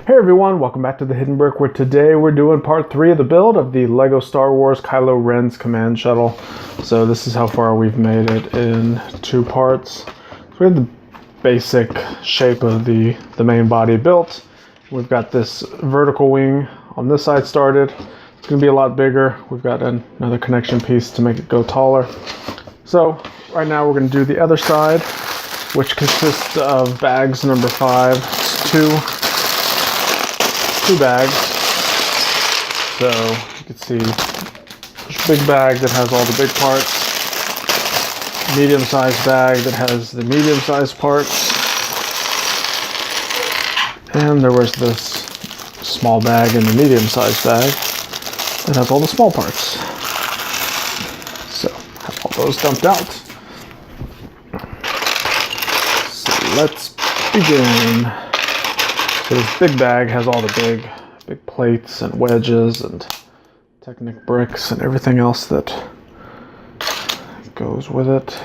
Hey everyone, welcome back to the Hidden Brick, where today we're doing part 3 of the build of the LEGO Star Wars Kylo Ren's command shuttle. So this is how far we've made it in 2 parts. So we have the basic shape of the main body built. We've got this vertical wing on this side started. It's going to be a lot bigger. We've got another connection piece to make it go taller. So right now we're going to do the other side, which consists of bags number 5. It's two bags. So you can see there's a big bag that has all the big parts, medium-sized bag that has the medium-sized parts, and there was this small bag in the medium-sized bag that has all the small parts. So have all those dumped out. So let's begin. So this big bag has all the big plates and wedges and Technic bricks and everything else that goes with it.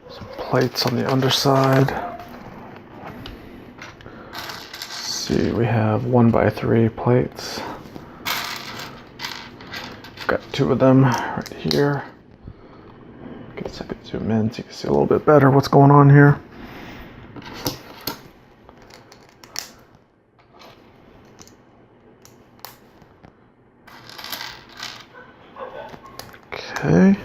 Some plates on the underside. See, we have 1x3 plates. Got 2 of them right here. Guess I could zoom in so you can see a little bit better what's going on here. Okay.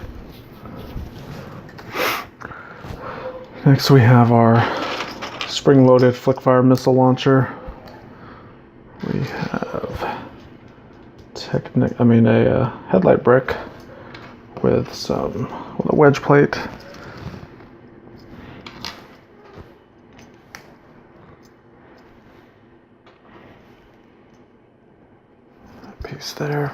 Next we have our spring-loaded flick-fire missile launcher. We have a headlight brick with a wedge plate. That piece there.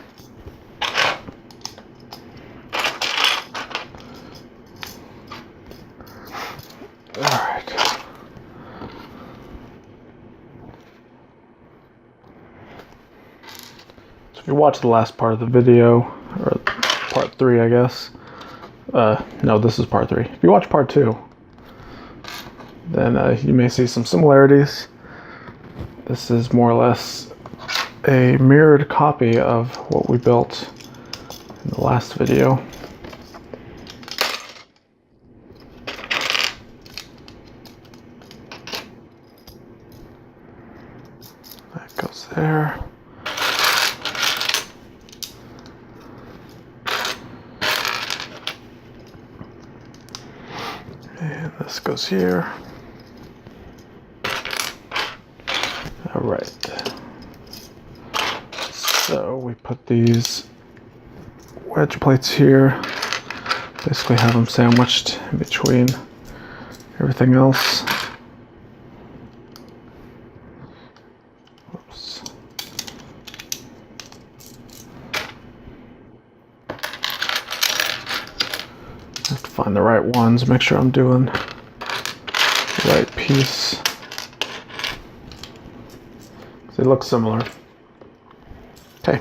All right. If you watch the last part of the video, or part 3 I guess, no, this is part 3. If you watch part 2, then you may see some similarities. This is more or less a mirrored copy of what we built in the last video. That goes there. And this goes here. All right. So we put these wedge plates here. Basically have them sandwiched in between everything else. Oops. Have to find the right ones, make sure I'm doing the right piece. They look similar. Okay,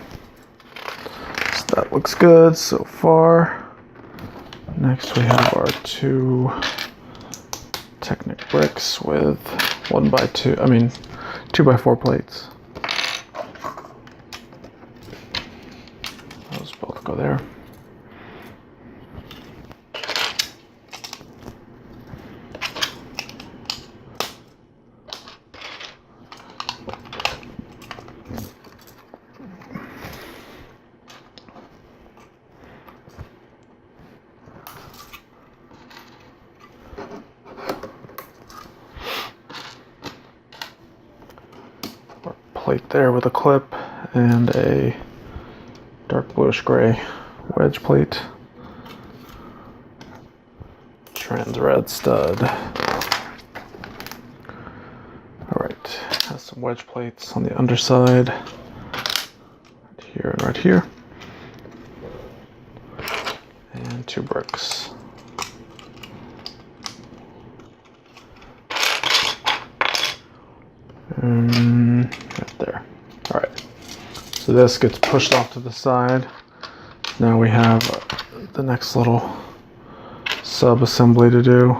so that looks good so far. Next we have our 2 Technic bricks with 2x4 plates. Those both go there. Plate there with a clip and a dark bluish gray wedge plate. Trans red stud. Alright, has some wedge plates on the underside. Right here and right here. And 2 bricks. Right there. All right. So this gets pushed off to the side. Now we have the next little sub-assembly to do.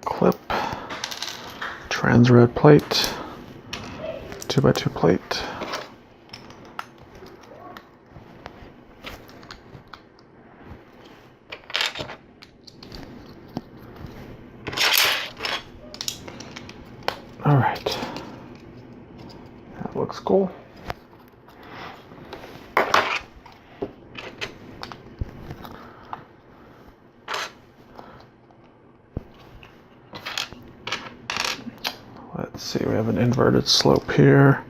Clip, trans red plate, 2x2 plate. All right, that looks cool. Let's see, we have an inverted slope here.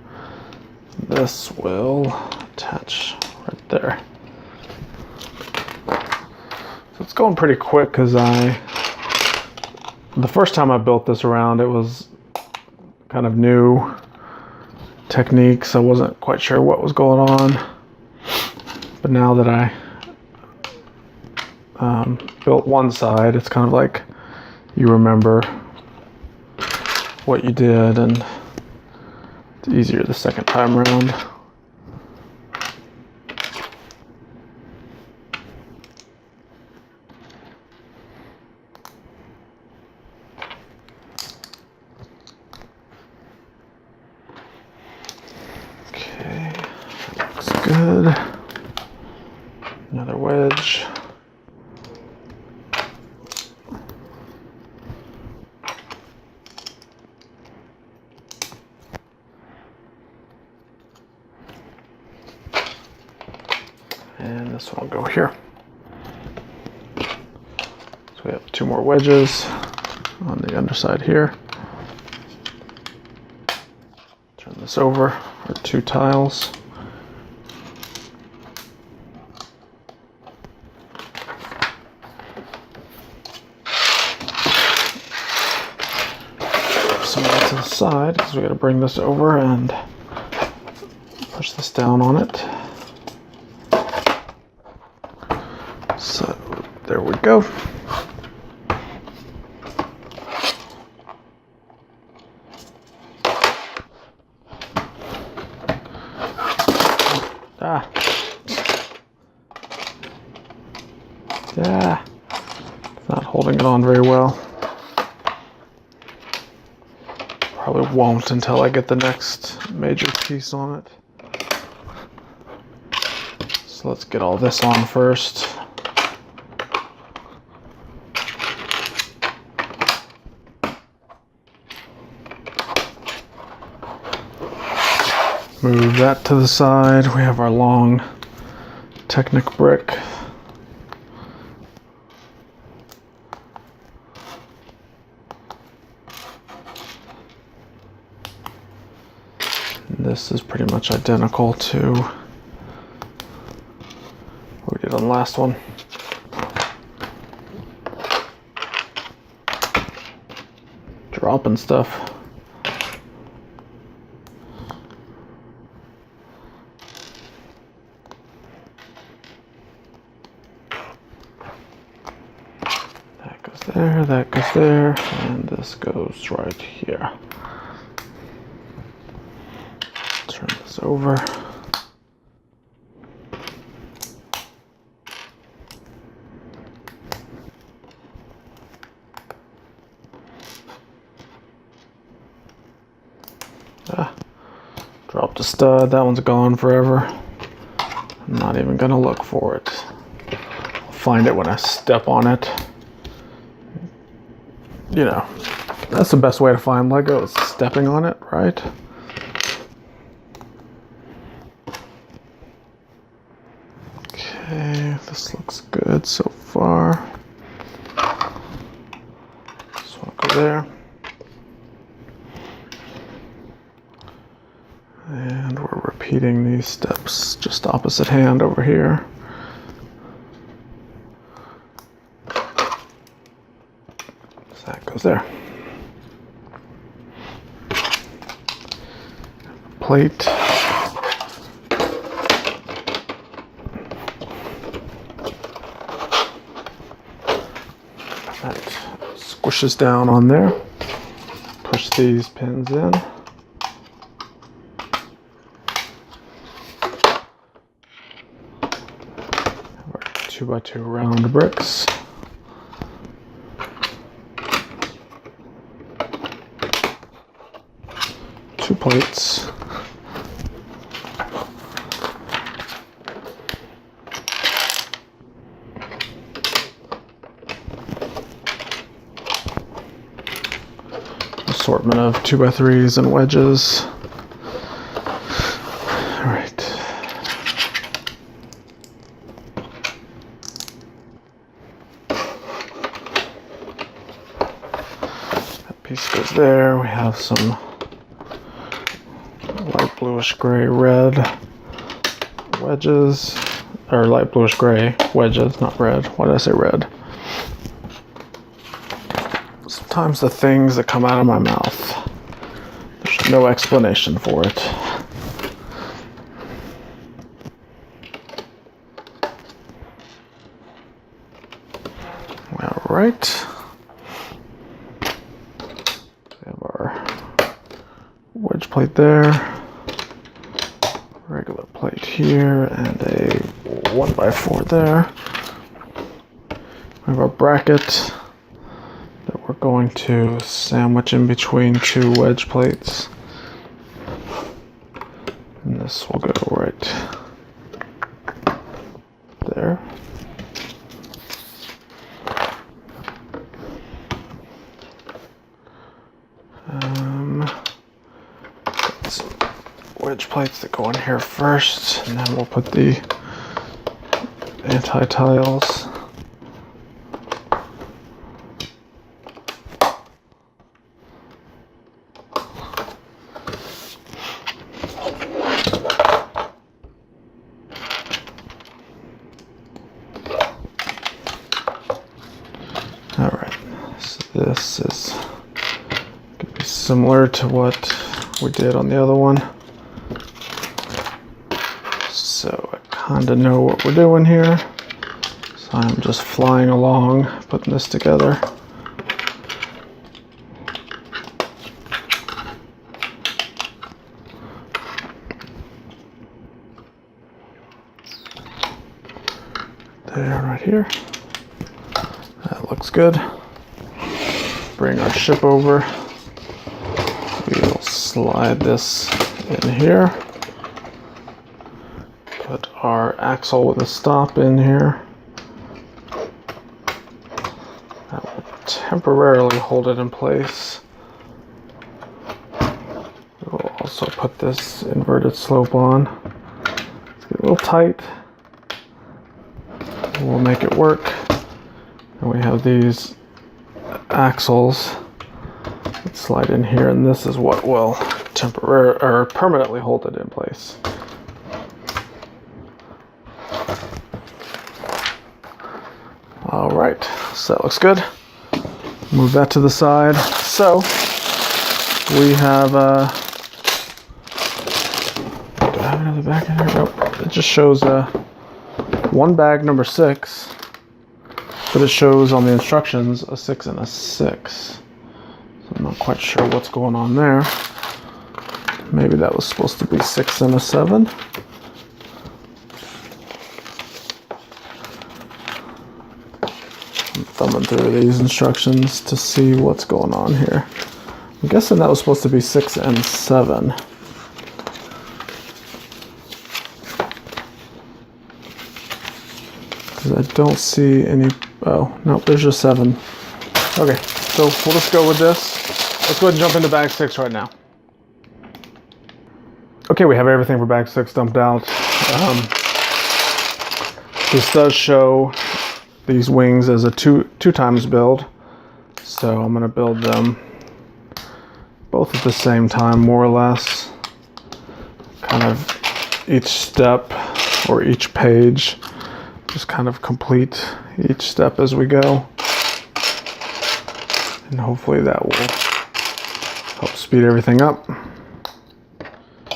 This will attach right there. So it's going pretty quick because the first time I built this around, it was kind of new technique, so I wasn't quite sure what was going on. But now that I built one side, it's kind of like you remember what you did, and it's easier the second time around. Okay, looks good. Another wedge. And this one will go here. So we have 2 more wedges on the underside here. Turn this over, our 2 tiles. Some of that to the side because we got to bring this over and push this down on it. So there we go. Ah. Yeah. It's not holding it on very well. Probably won't until I get the next major piece on it. So let's get all this on first. Move that to the side. We have our long Technic brick. And this is pretty much identical to what we did on the last one. Dropping stuff. There, that goes there, and this goes right here. Turn this over. Dropped a stud. That one's gone forever. I'm not even gonna look for it. I'll find it when I step on it. You know, that's the best way to find Lego, is stepping on it, right? Okay, this looks good so far. This one will go there. And we're repeating these steps just opposite hand over here. goes there. Plate. That squishes down on there. Push these pins in. 2x2 round bricks. Two plates. Assortment of 2x3s and wedges. All right. That piece goes there. We have some light bluish gray red wedges, or light bluish gray wedges, not red. Why did I say red? Sometimes the things that come out of my mouth, there's no explanation for it. All right. We have our wedge plate there, regular plate here, and a 1x4 there. We have our bracket that we're going to sandwich in between two wedge plates. And this will go right there. Some wedge plates that go in here first, and then we'll put the anti-tiles. All right, so this is going to be similar to what we did on the other one. So I kind of know what we're doing here. So I'm just flying along, putting this together. There, right here. That looks good. Bring our ship over. We'll slide this in here. Put our axle with a stop in here. That will temporarily hold it in place. We'll also put this inverted slope on. It's a little tight. We'll make it work. And we have these axles that slide in here, and this is what will temporarily or permanently hold it in place. All right, so that looks good. Move that to the side. So we have do I have another bag in here? Nope. It just shows one bag number 6, but it shows on the instructions a 6 and a 6. So I'm not quite sure what's going on there. Maybe that was supposed to be 6 and a 7. I'm thumbing through these instructions to see what's going on here. I'm guessing that was supposed to be 6 and 7. I don't see any. Oh, no, there's just 7. Okay, so we'll just go with this. Let's go ahead and jump into bag 6 right now. Okay, we have everything for bag 6 dumped out. This does show these wings as a two times build. So I'm going to build them both at the same time, more or less. Kind of each step or each page. Just kind of complete each step as we go. and hopefully that will help speed everything up.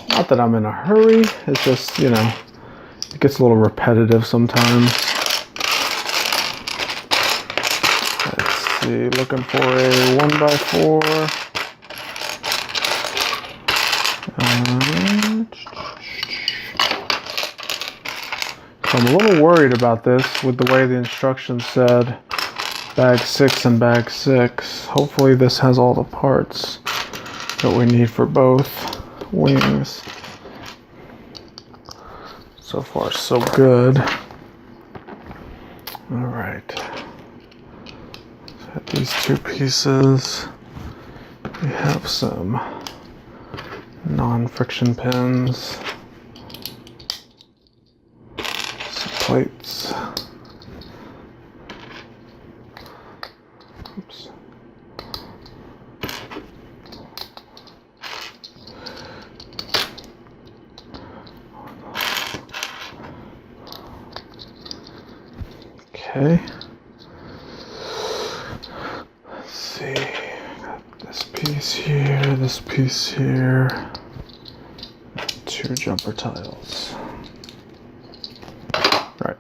Not that I'm in a hurry, it's just, you know, it gets a little repetitive sometimes. Let's see, looking for a 1x4. So I'm a little worried about this with the way the instructions said bag 6 and bag 6. Hopefully this has all the parts that we need for both wings. So far so good. Alright. So these two pieces. We have some non-friction pins. Some plates. Oops. Okay. Let's see. Got this piece here, two jumper tiles. Right.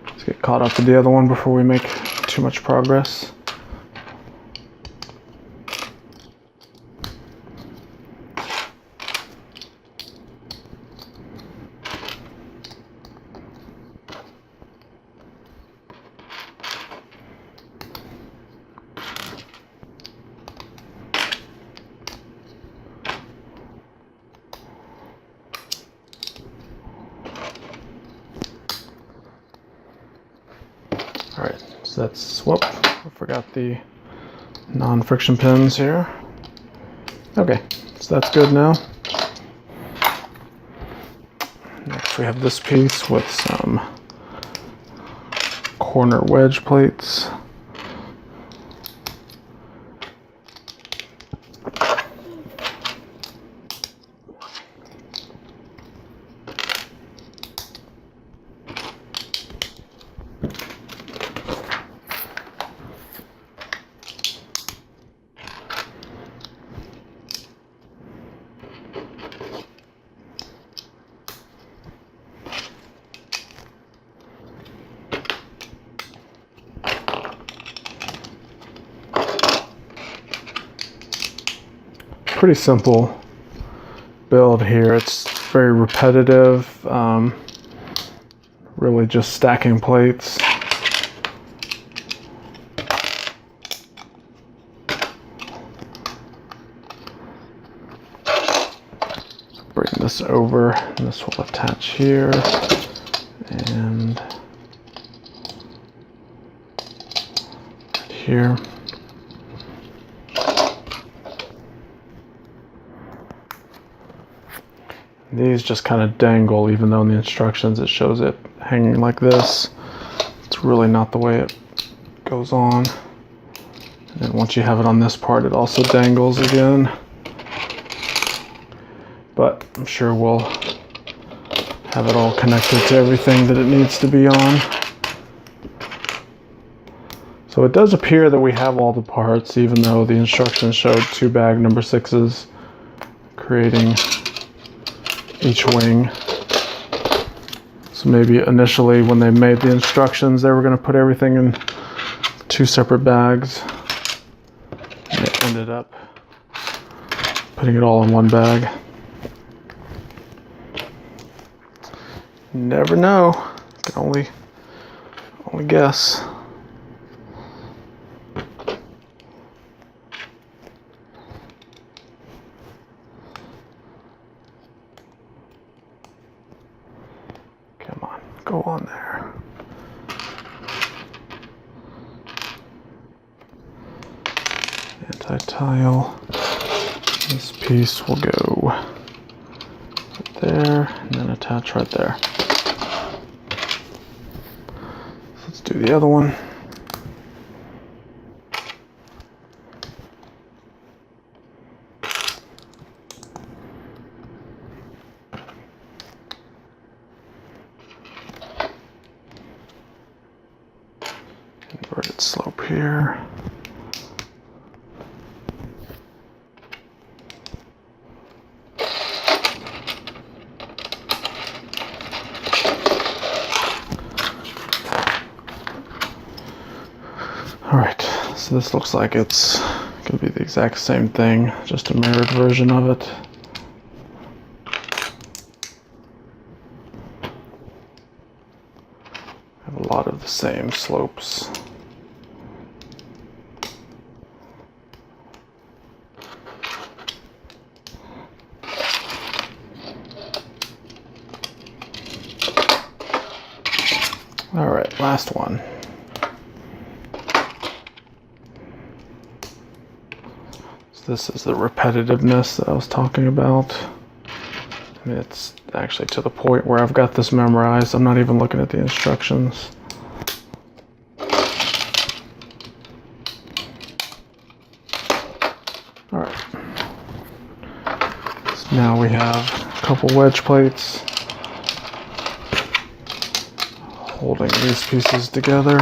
Let's get caught up with the other one before we make too much progress. Alright, so that's, whoop, I forgot the non-friction pins here. Okay, so that's good now. Next we have this piece with some corner wedge plates. Pretty simple build here. It's very repetitive, really just stacking plates. Bring this over, and this will attach here, and here. These just kind of dangle, even though in the instructions it shows it hanging like this. It's really not the way it goes on. And then once you have it on this part, it also dangles again. But I'm sure we'll have it all connected to everything that it needs to be on. So it does appear that we have all the parts, even though the instructions showed 2 bag number 6s, creating each wing. So maybe initially when they made the instructions they were going to put everything in 2 separate bags, and they ended up putting it all in 1 bag. Never know. You can only guess. Come on, go on there. Anti-tile. This piece will go right there, and then attach right there. So let's do the other one. Inverted slope here. So this looks like it's going to be the exact same thing, just a mirrored version of it. Have a lot of the same slopes. All right, last one. So this is the repetitiveness that I was talking about. I mean, it's actually to the point where I've got this memorized. I'm not even looking at the instructions. All right. So now we have a couple wedge plates holding these pieces together.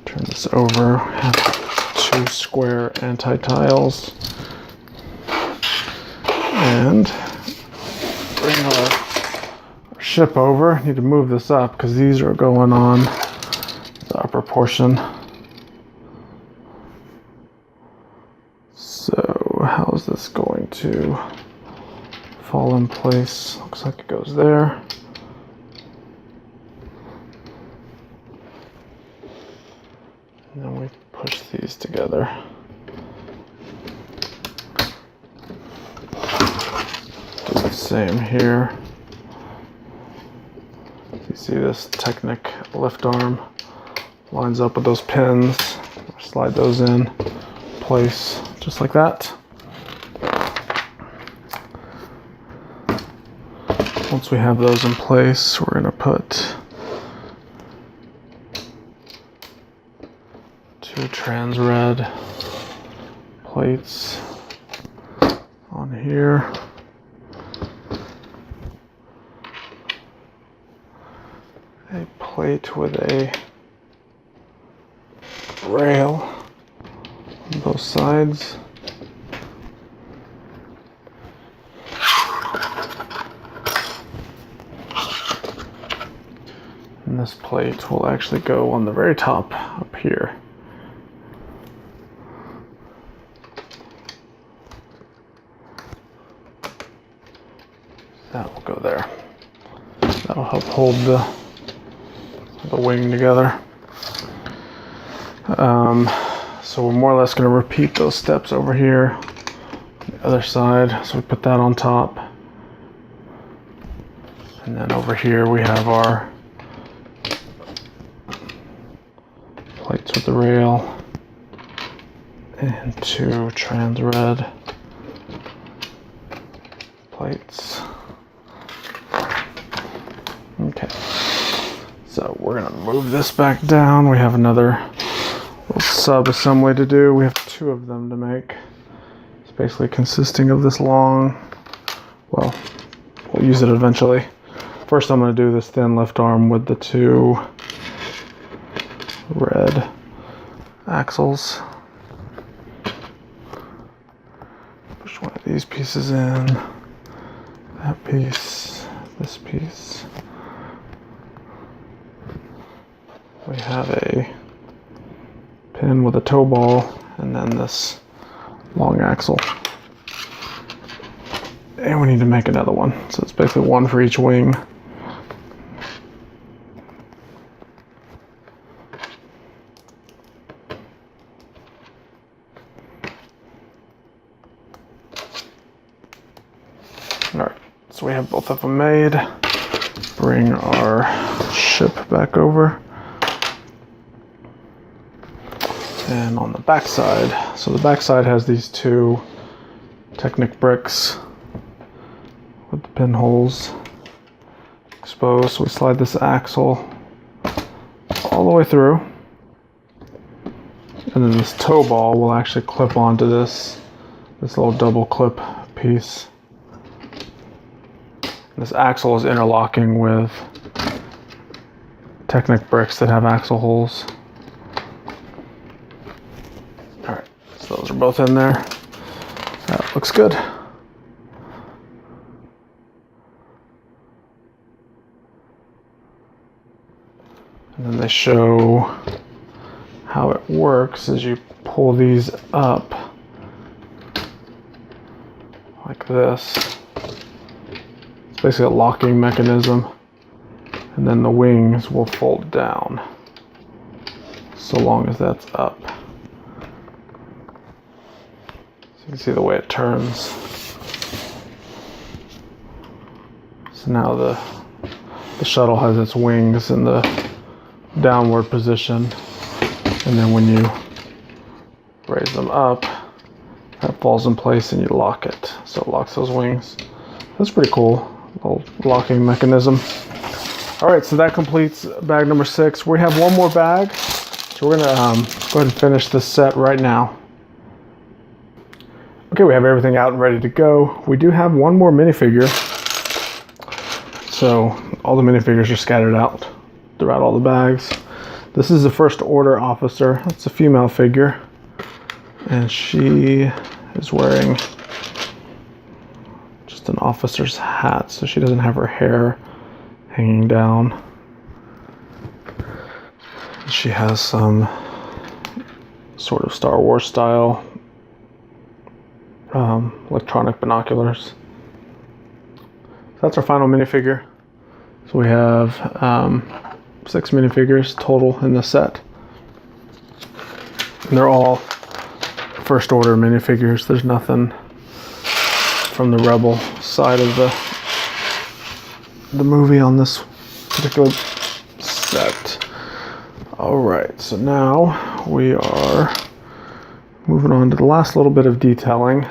Turn this over, have 2 square anti-tiles, and bring our ship over. Need to move this up because these are going on the upper portion. So how is this going to fall in place? Looks like it goes there. And then we push these together. Do the same here. You see this Technic lift arm lines up with those pins. Slide those in place just like that. Once we have those in place, we're going to put 2 trans red plates on here. A plate with a rail on both sides. And this plate will actually go on the very top up here. That will go there. That'll help hold the wing together. So we're more or less going to repeat those steps over here on the other side. So we put that on top. And then over here we have our plates with the rail and 2 trans red plates. Okay, so we're gonna move this back down. We have another little sub-assembly to do. We have 2 of them to make. It's basically consisting of this long, well, we'll use it eventually. First I'm gonna do this thin lift arm with the 2 red axles. Push one of these pieces in, that piece, this piece. We have a pin with a toe ball and then this long axle. And we need to make another one. So it's basically 1 for each wing. Alright, so we have both of them made. Bring our ship back over. And on the back side, so the back side has these 2 Technic bricks with the pinholes exposed. So we slide this axle all the way through. And then this toe ball will actually clip onto this little double clip piece. This axle is interlocking with Technic bricks that have axle holes. Alright, so those are both in there. That looks good. And then they show how it works as you pull these up like this. It's basically a locking mechanism. And then the wings will fold down so long as that's up. So you can see the way it turns. So now the shuttle has its wings in the downward position, and then when you raise them up, that falls in place and you lock it. So it locks those wings. That's pretty cool, little locking mechanism. All right, so that completes bag number 6. We have one more bag, so we're gonna go ahead and finish this set right now. Okay, we have everything out and ready to go. We do have one more minifigure. So all the minifigures are scattered out throughout all the bags. This is the First Order officer. It's a female figure. And she is wearing just an officer's hat, so she doesn't have her hair hanging down. She has some sort of Star Wars style electronic binoculars. That's our final minifigure. So we have 6 minifigures total in the set. And they're all First Order minifigures. There's nothing from the Rebel side of the movie on this particular set. Alright, so now we are moving on to the last little bit of detailing.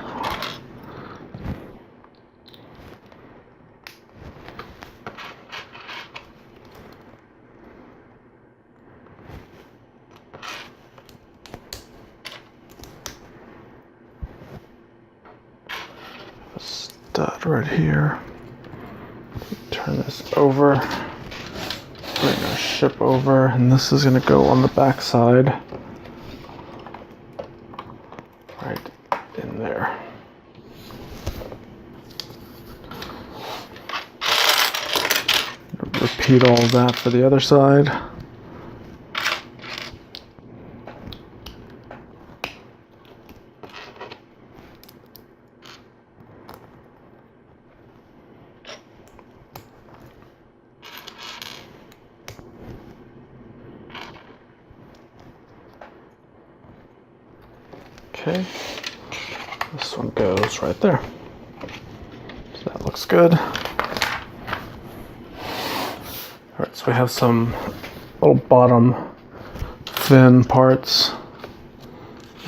Stud right here. Turn this over, bring our ship over, and this is going to go on the back side, right in there. Repeat all of that for the other side. Okay, this one goes right there. So that looks good. Alright, so we have some little bottom fin parts.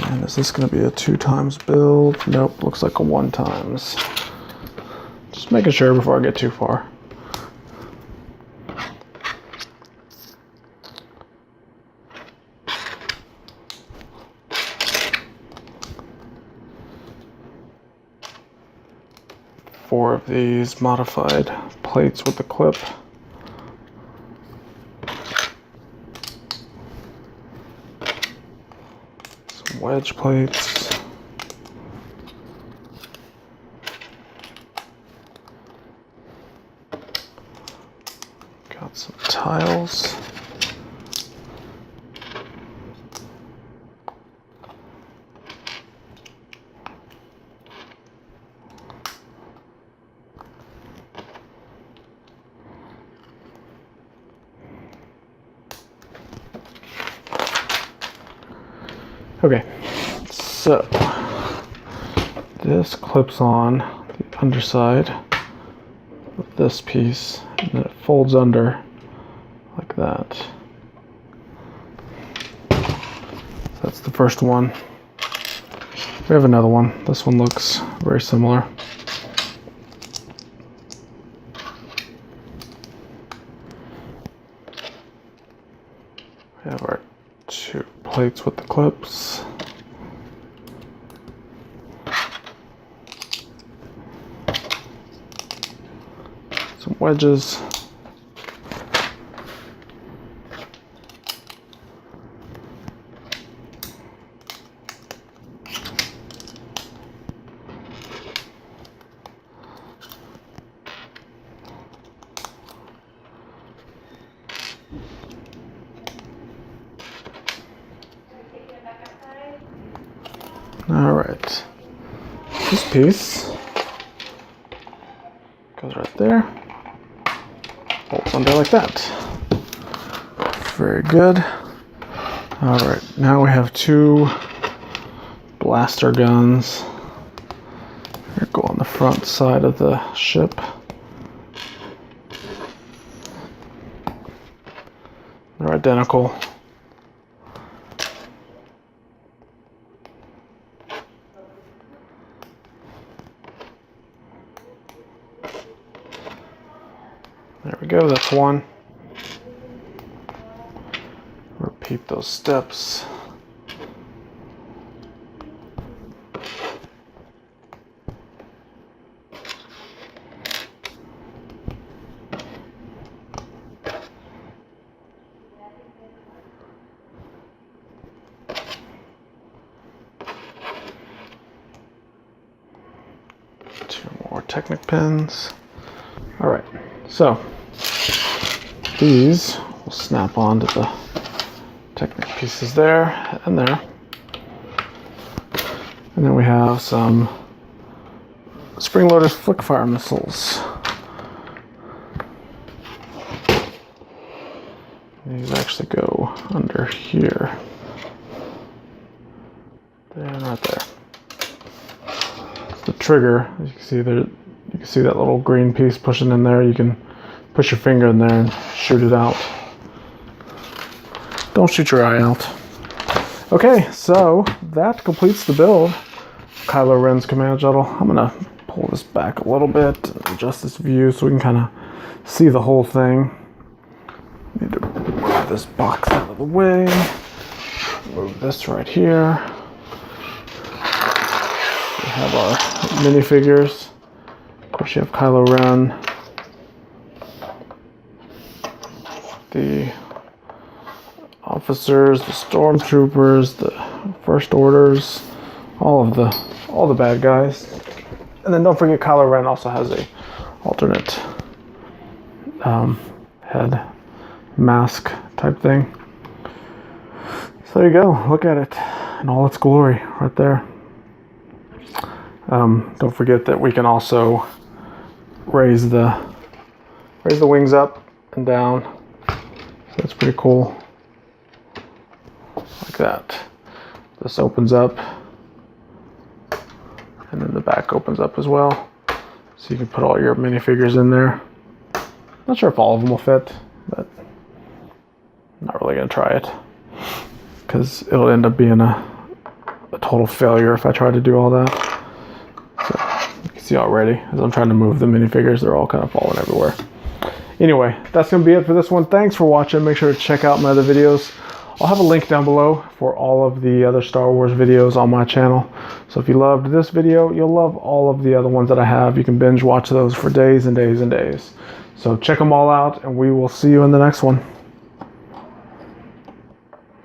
And is this going to be a 2x build? Nope, looks like a 1x. Just making sure before I get too far. Four of these modified plates with the clip. Some wedge plates. Got some tiles. Okay, so this clips on the underside of this piece, and then it folds under like that. So that's the first one. We have another one. This one looks very similar. We have our 2 plates with the clips. Some wedges. All right. This piece goes right there. Bolts under like that. Very good. All right, now we have 2 blaster guns. Here, go on the front side of the ship. They're identical. There we go, that's one. Repeat those steps. Two more Technic pins. All right, so these will snap onto the Technic pieces there and there. And then we have some spring-loaded flick fire missiles. These actually go under here. There and right there. The trigger, as you can see there, you can see that little green piece pushing in there. You can push your finger in there and shoot it out. Don't shoot your eye out. Okay, so that completes the build. Kylo Ren's command shuttle. I'm gonna pull this back a little bit and adjust this view so we can kind of see the whole thing. Need to move this box out of the way. Move this right here. We have our minifigures. Of course, you have Kylo Ren, the officers, the stormtroopers, the first orders, all the bad guys. And then don't forget, Kylo Ren also has a alternate head mask type thing. So there you go. Look at it in all its glory right there. Don't forget that we can also raise the wings up and down. So that's pretty cool. Like that. This opens up, and then the back opens up as well. So you can put all your minifigures in there. Not sure if all of them will fit, but I'm not really gonna try it because it'll end up being a total failure if I try to do all that. So you can see already as I'm trying to move the minifigures, they're all kind of falling everywhere. Anyway, that's gonna be it for this one. Thanks for watching. Make sure to check out my other videos. I'll have a link down below for all of the other Star Wars videos on my channel. So if you loved this video, you'll love all of the other ones that I have. You can binge watch those for days and days and days. So check them all out, and we will see you in the next one.